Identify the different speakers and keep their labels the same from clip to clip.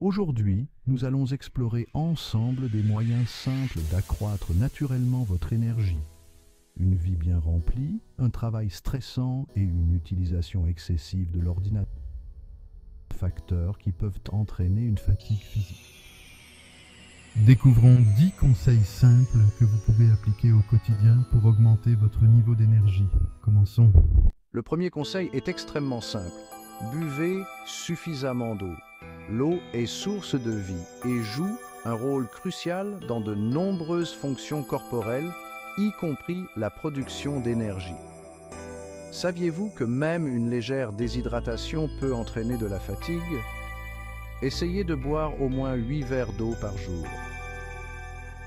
Speaker 1: Aujourd'hui, nous allons explorer ensemble des moyens simples d'accroître naturellement votre énergie. Une vie bien remplie, un travail stressant et une utilisation excessive de l'ordinateur. Facteurs qui peuvent entraîner une fatigue physique. Découvrons 10 conseils simples que vous pouvez appliquer au quotidien pour augmenter votre niveau d'énergie. Commençons.
Speaker 2: Le premier conseil est extrêmement simple. Buvez suffisamment d'eau. L'eau est source de vie et joue un rôle crucial dans de nombreuses fonctions corporelles, y compris la production d'énergie. Saviez-vous que même une légère déshydratation peut entraîner de la fatigue? Essayez de boire au moins 8 verres d'eau par jour.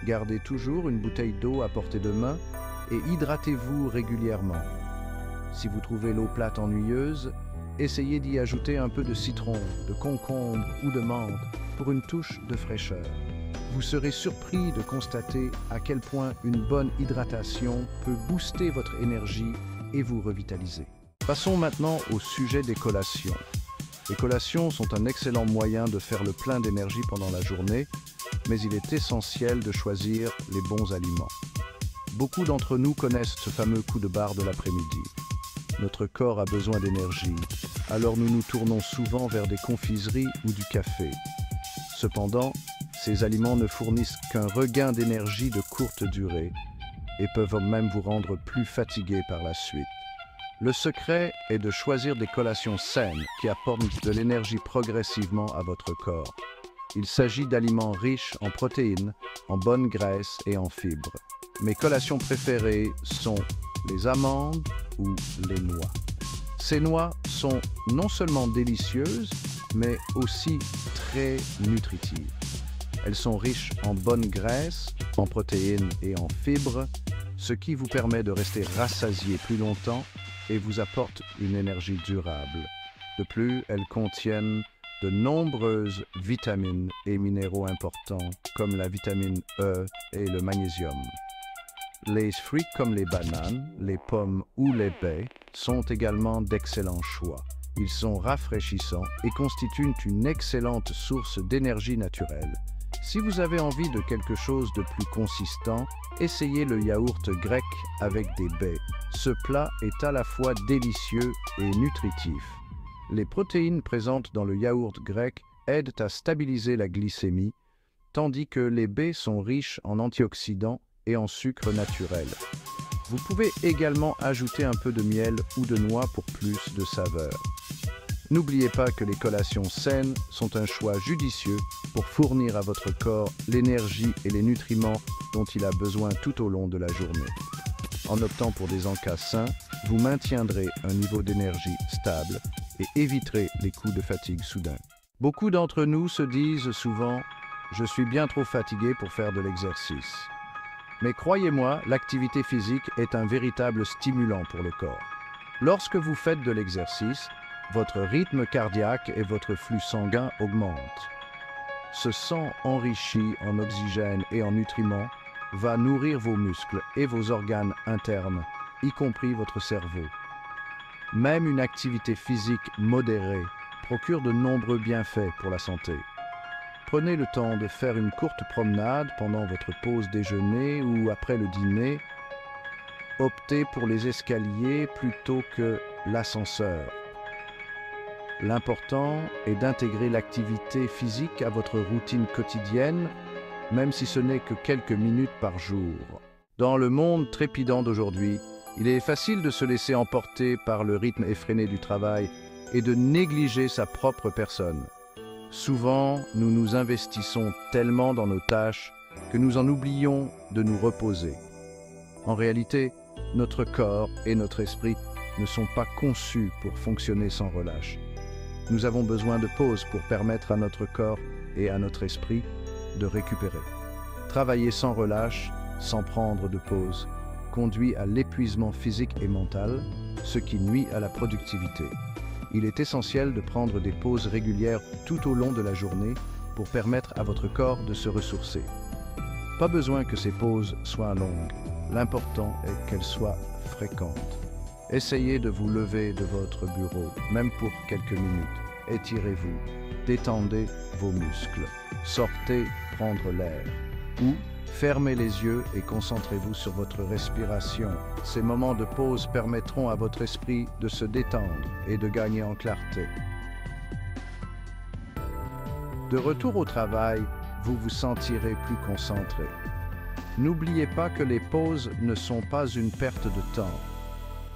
Speaker 2: Gardez toujours une bouteille d'eau à portée de main et hydratez-vous régulièrement. Si vous trouvez l'eau plate ennuyeuse, essayez d'y ajouter un peu de citron, de concombre ou de menthe pour une touche de fraîcheur. Vous serez surpris de constater à quel point une bonne hydratation peut booster votre énergie et vous revitaliser. Passons maintenant au sujet des collations. Les collations sont un excellent moyen de faire le plein d'énergie pendant la journée, mais il est essentiel de choisir les bons aliments. Beaucoup d'entre nous connaissent ce fameux coup de barre de l'après-midi. Notre corps a besoin d'énergie, alors nous nous tournons souvent vers des confiseries ou du café. Cependant, ces aliments ne fournissent qu'un regain d'énergie de courte durée et peuvent même vous rendre plus fatigué par la suite. Le secret est de choisir des collations saines qui apportent de l'énergie progressivement à votre corps. Il s'agit d'aliments riches en protéines, en bonnes graisses et en fibres. Mes collations préférées sont les amandes ou les noix. Ces noix sont non seulement délicieuses, mais aussi très nutritives. Elles sont riches en bonnes graisses, en protéines et en fibres, ce qui vous permet de rester rassasié plus longtemps et vous apporte une énergie durable. De plus, elles contiennent de nombreuses vitamines et minéraux importants, comme la vitamine E et le magnésium. Les fruits comme les bananes, les pommes ou les baies sont également d'excellents choix. Ils sont rafraîchissants et constituent une excellente source d'énergie naturelle. Si vous avez envie de quelque chose de plus consistant, essayez le yaourt grec avec des baies. Ce plat est à la fois délicieux et nutritif. Les protéines présentes dans le yaourt grec aident à stabiliser la glycémie, tandis que les baies sont riches en antioxydants et en sucre naturel. Vous pouvez également ajouter un peu de miel ou de noix pour plus de saveur. N'oubliez pas que les collations saines sont un choix judicieux pour fournir à votre corps l'énergie et les nutriments dont il a besoin tout au long de la journée. En optant pour des encas sains, vous maintiendrez un niveau d'énergie stable et éviterez les coups de fatigue soudains. Beaucoup d'entre nous se disent souvent « Je suis bien trop fatigué pour faire de l'exercice ». Mais croyez-moi, l'activité physique est un véritable stimulant pour le corps. Lorsque vous faites de l'exercice, votre rythme cardiaque et votre flux sanguin augmentent. Ce sang enrichi en oxygène et en nutriments va nourrir vos muscles et vos organes internes, y compris votre cerveau. Même une activité physique modérée procure de nombreux bienfaits pour la santé. Prenez le temps de faire une courte promenade pendant votre pause déjeuner ou après le dîner. Optez pour les escaliers plutôt que l'ascenseur. L'important est d'intégrer l'activité physique à votre routine quotidienne, même si ce n'est que quelques minutes par jour. Dans le monde trépidant d'aujourd'hui, il est facile de se laisser emporter par le rythme effréné du travail et de négliger sa propre personne. Souvent, nous nous investissons tellement dans nos tâches que nous en oublions de nous reposer. En réalité, notre corps et notre esprit ne sont pas conçus pour fonctionner sans relâche. Nous avons besoin de pauses pour permettre à notre corps et à notre esprit de récupérer. Travailler sans relâche, sans prendre de pause, conduit à l'épuisement physique et mental, ce qui nuit à la productivité. Il est essentiel de prendre des pauses régulières tout au long de la journée pour permettre à votre corps de se ressourcer. Pas besoin que ces pauses soient longues, l'important est qu'elles soient fréquentes. Essayez de vous lever de votre bureau, même pour quelques minutes. Étirez-vous, détendez vos muscles. Sortez prendre l'air. Ou fermez les yeux et concentrez-vous sur votre respiration. Ces moments de pause permettront à votre esprit de se détendre et de gagner en clarté. De retour au travail, vous vous sentirez plus concentré. N'oubliez pas que les pauses ne sont pas une perte de temps,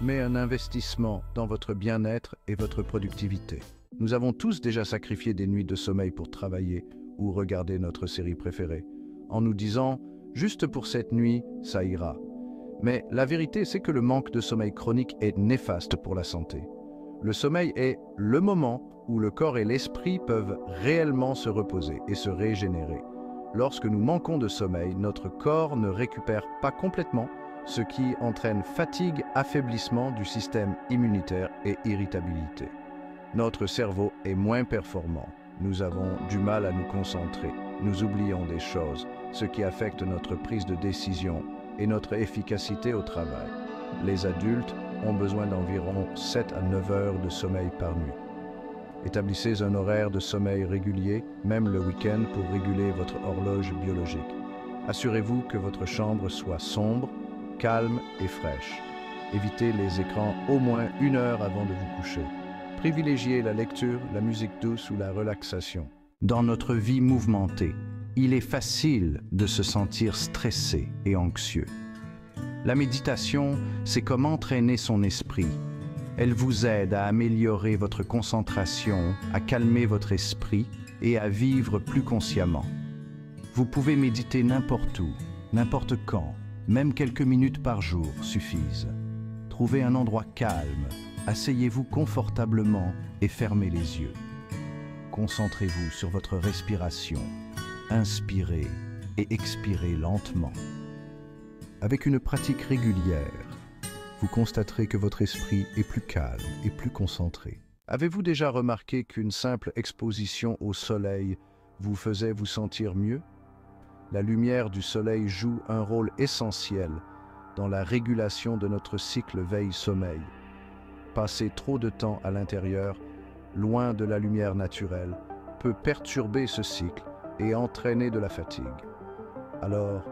Speaker 2: mais un investissement dans votre bien-être et votre productivité. Nous avons tous déjà sacrifié des nuits de sommeil pour travailler ou regarder notre série préférée, en nous disant « juste pour cette nuit, ça ira ». Mais la vérité, c'est que le manque de sommeil chronique est néfaste pour la santé. Le sommeil est le moment où le corps et l'esprit peuvent réellement se reposer et se régénérer. Lorsque nous manquons de sommeil, notre corps ne récupère pas complètement, ce qui entraîne fatigue, affaiblissement du système immunitaire et irritabilité. Notre cerveau est moins performant. Nous avons du mal à nous concentrer. Nous oublions des choses, ce qui affecte notre prise de décision et notre efficacité au travail. Les adultes ont besoin d'environ 7 à 9 heures de sommeil par nuit. Établissez un horaire de sommeil régulier, même le week-end, pour réguler votre horloge biologique. Assurez-vous que votre chambre soit sombre, calme et fraîche. Évitez les écrans au moins 1 heure avant de vous coucher. Privilégiez la lecture, la musique douce ou la relaxation. Dans notre vie mouvementée, il est facile de se sentir stressé et anxieux. La méditation, c'est comme entraîner son esprit. Elle vous aide à améliorer votre concentration, à calmer votre esprit et à vivre plus consciemment. Vous pouvez méditer n'importe où, n'importe quand, même quelques minutes par jour suffisent. Trouvez un endroit calme, asseyez-vous confortablement et fermez les yeux. Concentrez-vous sur votre respiration, inspirez et expirez lentement. Avec une pratique régulière, vous constaterez que votre esprit est plus calme et plus concentré. Avez-vous déjà remarqué qu'une simple exposition au soleil vous faisait vous sentir mieux? La lumière du soleil joue un rôle essentiel dans la régulation de notre cycle veille-sommeil. Passer trop de temps à l'intérieur, loin de la lumière naturelle, peut perturber ce cycle et entraîner de la fatigue. Alors,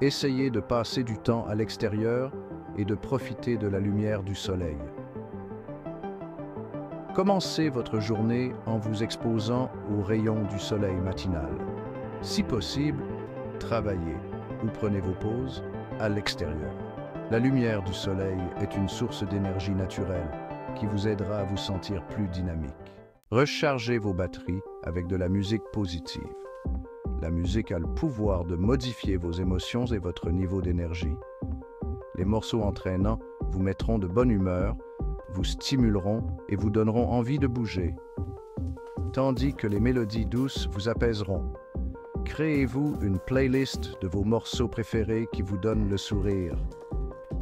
Speaker 2: essayez de passer du temps à l'extérieur et de profiter de la lumière du soleil. Commencez votre journée en vous exposant aux rayons du soleil matinal. Si possible, travaillez ou prenez vos pauses à l'extérieur. La lumière du soleil est une source d'énergie naturelle qui vous aidera à vous sentir plus dynamique. Rechargez vos batteries avec de la musique positive. La musique a le pouvoir de modifier vos émotions et votre niveau d'énergie. Les morceaux entraînants vous mettront de bonne humeur, vous stimuleront et vous donneront envie de bouger, tandis que les mélodies douces vous apaiseront. Créez-vous une playlist de vos morceaux préférés qui vous donnent le sourire.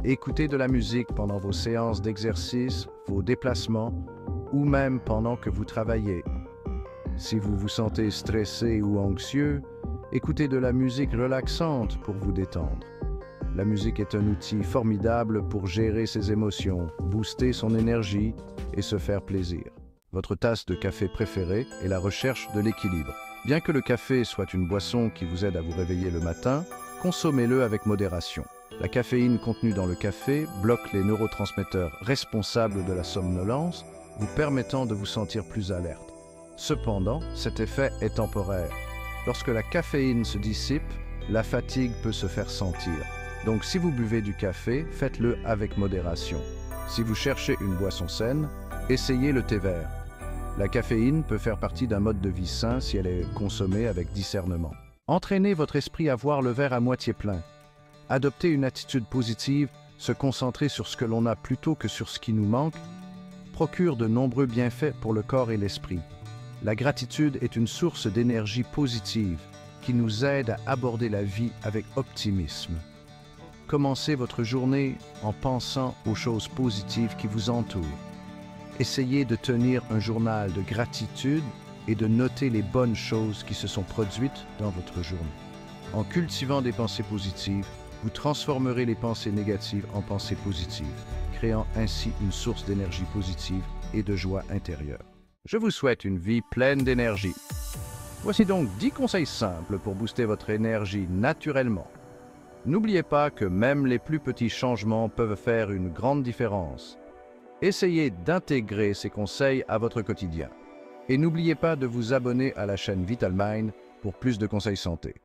Speaker 2: Écoutez de la musique pendant vos séances d'exercice, vos déplacements ou même pendant que vous travaillez. Si vous vous sentez stressé ou anxieux, écoutez de la musique relaxante pour vous détendre. La musique est un outil formidable pour gérer ses émotions, booster son énergie et se faire plaisir. Votre tasse de café préférée est la recherche de l'équilibre. Bien que le café soit une boisson qui vous aide à vous réveiller le matin, consommez-le avec modération. La caféine contenue dans le café bloque les neurotransmetteurs responsables de la somnolence, vous permettant de vous sentir plus alerte. Cependant, cet effet est temporaire. Lorsque la caféine se dissipe, la fatigue peut se faire sentir. Donc si vous buvez du café, faites-le avec modération. Si vous cherchez une boisson saine, essayez le thé vert. La caféine peut faire partie d'un mode de vie sain si elle est consommée avec discernement. Entraînez votre esprit à voir le verre à moitié plein. Adoptez une attitude positive, se concentrer sur ce que l'on a plutôt que sur ce qui nous manque, procure de nombreux bienfaits pour le corps et l'esprit. La gratitude est une source d'énergie positive qui nous aide à aborder la vie avec optimisme. Commencez votre journée en pensant aux choses positives qui vous entourent. Essayez de tenir un journal de gratitude et de noter les bonnes choses qui se sont produites dans votre journée. En cultivant des pensées positives, vous transformerez les pensées négatives en pensées positives, créant ainsi une source d'énergie positive et de joie intérieure. Je vous souhaite une vie pleine d'énergie. Voici donc 10 conseils simples pour booster votre énergie naturellement. N'oubliez pas que même les plus petits changements peuvent faire une grande différence. Essayez d'intégrer ces conseils à votre quotidien. Et n'oubliez pas de vous abonner à la chaîne Vital Mind pour plus de conseils santé.